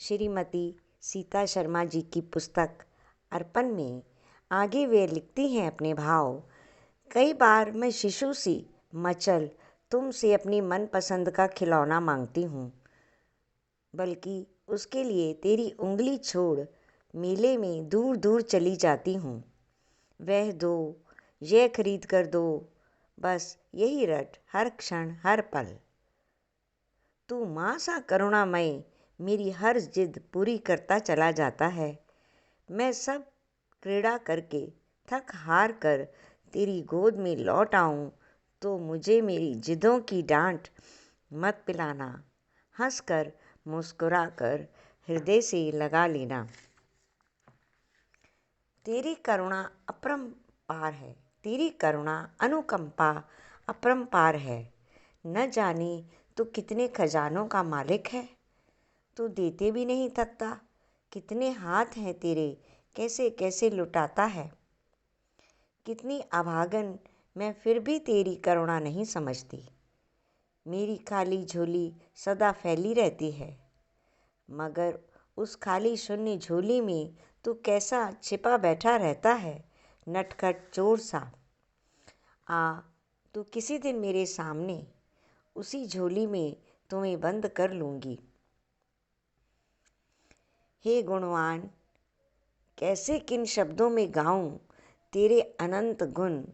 श्रीमती सीता शर्मा जी की पुस्तक अर्पण में आगे वे लिखती हैं अपने भाव। कई बार मैं शिशु सी मचल तुमसे अपनी मनपसंद का खिलौना मांगती हूँ, बल्कि उसके लिए तेरी उंगली छोड़ मेले में दूर दूर चली जाती हूँ। वह दो, यह खरीद कर दो, बस यही रट हर क्षण हर पल। तू माँ सा करुणामय मेरी हर जिद पूरी करता चला जाता है। मैं सब क्रीड़ा करके थक हार कर तेरी गोद में लौट आऊं तो मुझे मेरी जिदों की डांट मत पिलाना। हंसकर मुस्कुराकर हृदय से लगा लेना। तेरी करुणा अपरंपार है, तेरी करुणा अनुकंपा अपरंपार है। न जाने तू कितने खजानों का मालिक है, तू देते भी नहीं थकता। कितने हाथ हैं तेरे, कैसे कैसे लुटाता है। कितनी अभागन मैं फिर भी तेरी करुणा नहीं समझती। मेरी खाली झोली सदा फैली रहती है, मगर उस खाली शून्य झोली में तू कैसा छिपा बैठा रहता है, नटखट चोर सा। आ, तू किसी दिन मेरे सामने, उसी झोली में तुम्हें बंद कर लूँगी। हे गुणवान, कैसे किन शब्दों में गाऊं तेरे अनंत गुण,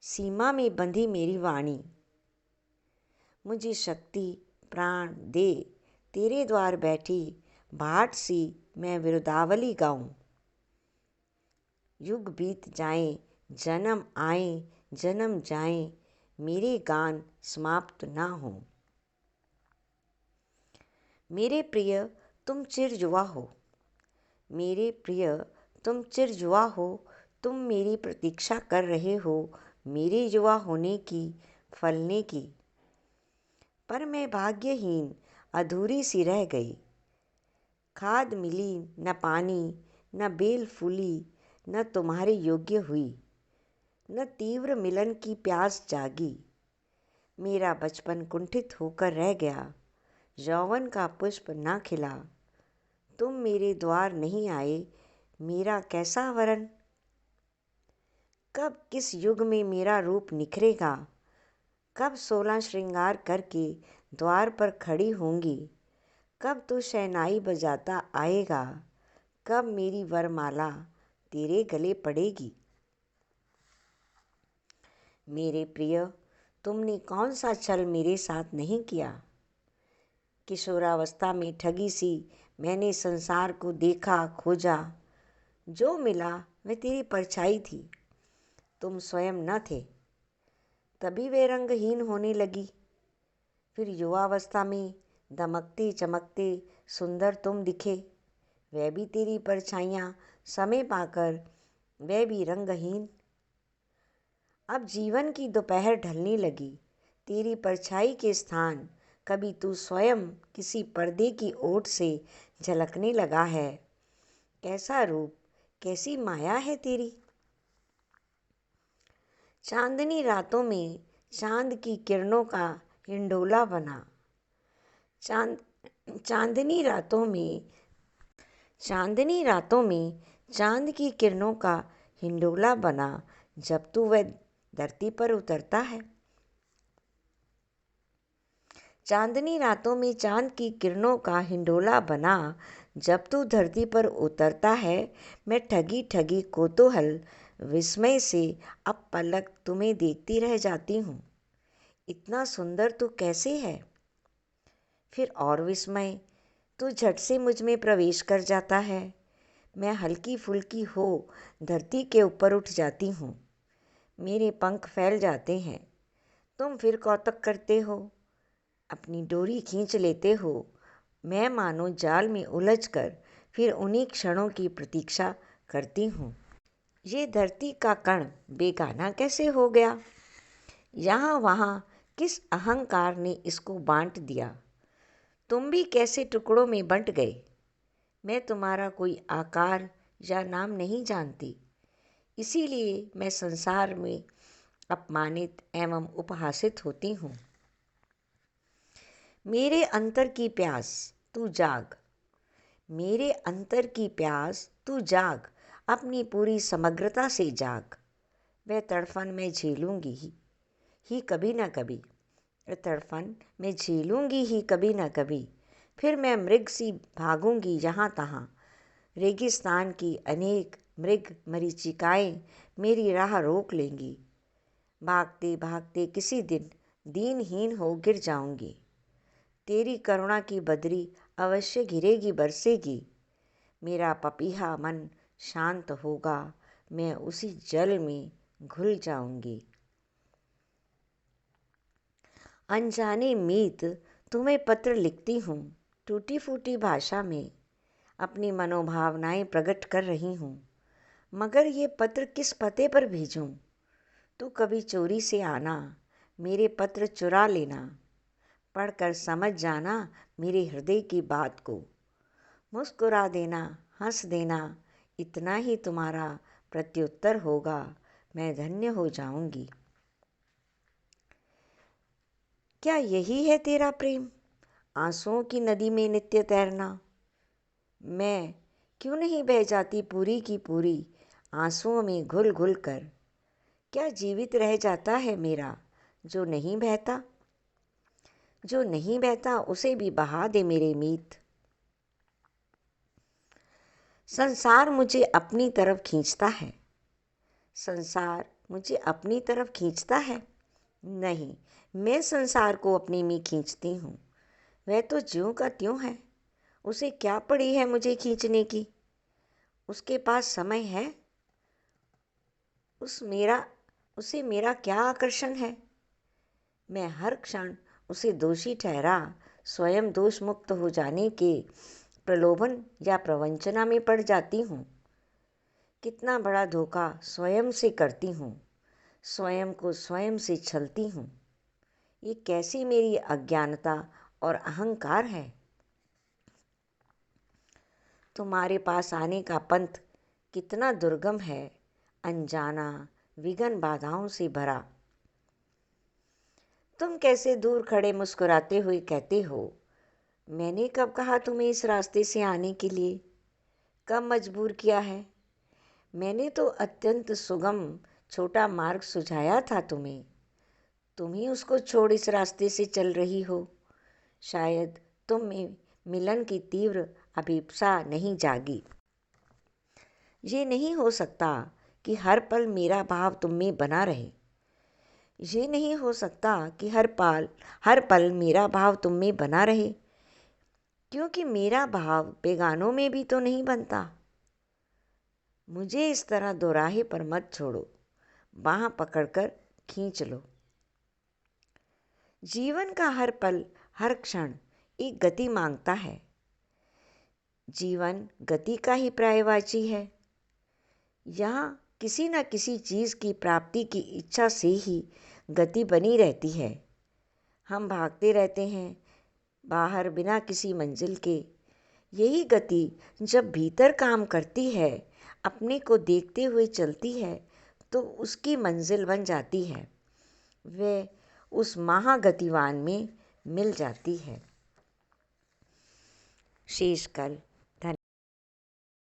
सीमा में बंधी मेरी वाणी। मुझे शक्ति प्राण दे, तेरे द्वार बैठी भाट सी मैं विरुदावली गाऊं। युग बीत जाएं, जन्म आए जन्म जाएं, मेरे गान समाप्त ना हो। मेरे प्रिय तुम चिरजुआ हो, मेरे प्रिय तुम चिरजुआ हो। तुम मेरी प्रतीक्षा कर रहे हो मेरे युवा होने की, फलने की। पर मैं भाग्यहीन अधूरी सी रह गई। खाद मिली न पानी, न बेल फूली, न तुम्हारे योग्य हुई, न तीव्र मिलन की प्यास जागी। मेरा बचपन कुंठित होकर रह गया, यौवन का पुष्प ना खिला। तुम मेरे द्वार नहीं आए, मेरा कैसा वरन। कब किस युग में मेरा रूप निखरेगा, कब 16 श्रृंगार करके द्वार पर खड़ी होंगी। कब तू शहनाई बजाता आएगा, कब मेरी वरमाला तेरे गले पड़ेगी। मेरे प्रिय, तुमने कौन सा छल मेरे साथ नहीं किया। किशोरावस्था में ठगी सी मैंने संसार को देखा खोजा। जो मिला वह तेरी परछाई थी, तुम स्वयं न थे। तभी वे रंगहीन होने लगी। फिर युवावस्था में दमकते चमकते सुंदर तुम दिखे। वह भी तेरी परछाइयाँ समय पाकर वह भी रंगहीन। अब जीवन की दोपहर ढलने लगी। तेरी परछाई के स्थान कभी तू स्वयं किसी पर्दे की ओट से झलकने लगा है। कैसा रूप, कैसी माया है तेरी। चांदनी रातों में चांद की किरणों का हिंडोला बना। चांदनी रातों में चांद की किरणों का हिंडोला बना जब तू वह धरती पर उतरता है। चांदनी रातों में चांद की किरणों का हिंडोला बना जब तू धरती पर उतरता है। मैं ठगी ठगी कौतूहल विस्मय से अब पलक तुम्हें देखती रह जाती हूँ। इतना सुंदर तू कैसे है। फिर और विस्मय, तू झट से मुझ में प्रवेश कर जाता है। मैं हल्की फुल्की हो धरती के ऊपर उठ जाती हूँ। मेरे पंख फैल जाते हैं। तुम फिर कौतुक करते हो, अपनी डोरी खींच लेते हो। मैं मानो जाल में उलझकर फिर उन्हीं क्षणों की प्रतीक्षा करती हूँ। ये धरती का कण बेगाना कैसे हो गया। यहाँ वहाँ किस अहंकार ने इसको बांट दिया। तुम भी कैसे टुकड़ों में बंट गए। मैं तुम्हारा कोई आकार या नाम नहीं जानती, इसीलिए मैं संसार में अपमानित एवं उपहासित होती हूँ। मेरे अंतर की प्यास तू जाग, मेरे अंतर की प्यास तू जाग, अपनी पूरी समग्रता से जाग। वह तड़फन मैं झेलूंगी ही कभी न कभी, वह तड़फन मैं झेलूंगी ही कभी न कभी। फिर मैं मृग सी भागूंगी यहाँ तहाँ, रेगिस्तान की अनेक मृग मरीचिकाएं मेरी राह रोक लेंगी। भागते भागते किसी दिन दीनहीन हो गिर जाऊंगी। तेरी करुणा की बदरी अवश्य घिरेगी बरसेगी। मेरा पपीहा मन शांत होगा, मैं उसी जल में घुल जाऊंगी। अनजाने मीत तुम्हें पत्र लिखती हूँ, टूटी फूटी भाषा में अपनी मनोभावनाएं प्रकट कर रही हूँ। मगर ये पत्र किस पते पर भेजूँ? तू कभी चोरी से आना, मेरे पत्र चुरा लेना, पढ़कर समझ जाना मेरे हृदय की बात को। मुस्कुरा देना, हंस देना, इतना ही तुम्हारा प्रत्युत्तर होगा, मैं धन्य हो जाऊंगी। क्या यही है तेरा प्रेम, आंसुओं की नदी में नित्य तैरना? मैं क्यों नहीं बह जाती पूरी की पूरी आंसुओं में घुल घुल कर? क्या जीवित रह जाता है मेरा जो नहीं बहता? जो नहीं बहता उसे भी बहा दे मेरे मीत। संसार मुझे अपनी तरफ खींचता है, संसार मुझे अपनी तरफ खींचता है? नहीं, मैं संसार को अपने में खींचती हूँ। वह तो ज्यों का त्यों है, उसे क्या पड़ी है मुझे खींचने की? उसके पास समय है, उसे मेरा क्या आकर्षण है? मैं हर क्षण उसे दोषी ठहरा स्वयं दोष मुक्त हो जाने के प्रलोभन या प्रवंचना में पड़ जाती हूँ। कितना बड़ा धोखा स्वयं से करती हूँ, स्वयं को स्वयं से छलती हूँ। ये कैसी मेरी अज्ञानता और अहंकार है। तुम्हारे पास आने का पंथ कितना दुर्गम है, अनजाना, विघ्न बाधाओं से भरा। तुम कैसे दूर खड़े मुस्कुराते हुए कहते हो, मैंने कब कहा तुम्हें इस रास्ते से आने के लिए? कब मजबूर किया है? मैंने तो अत्यंत सुगम छोटा मार्ग सुझाया था तुम्हें। तुम ही उसको छोड़ इस रास्ते से चल रही हो। शायद तुम में मिलन की तीव्र अभिप्सा नहीं जागी। ये नहीं हो सकता कि हर पल मेरा भाव तुम में बना रहे। ये नहीं हो सकता कि हर पल मेरा भाव तुम में बना रहे, क्योंकि मेरा भाव बेगानों में भी तो नहीं बनता। मुझे इस तरह दोराहे पर मत छोड़ो, बाँह पकड़कर खींच लो। जीवन का हर पल, हर क्षण एक गति मांगता है। जीवन गति का ही पर्यायवाची है। यहाँ किसी न किसी चीज़ की प्राप्ति की इच्छा से ही गति बनी रहती है। हम भागते रहते हैं बाहर बिना किसी मंजिल के। यही गति जब भीतर काम करती है, अपने को देखते हुए चलती है, तो उसकी मंजिल बन जाती है। वह उस महागतिवान में मिल जाती है। शेष कल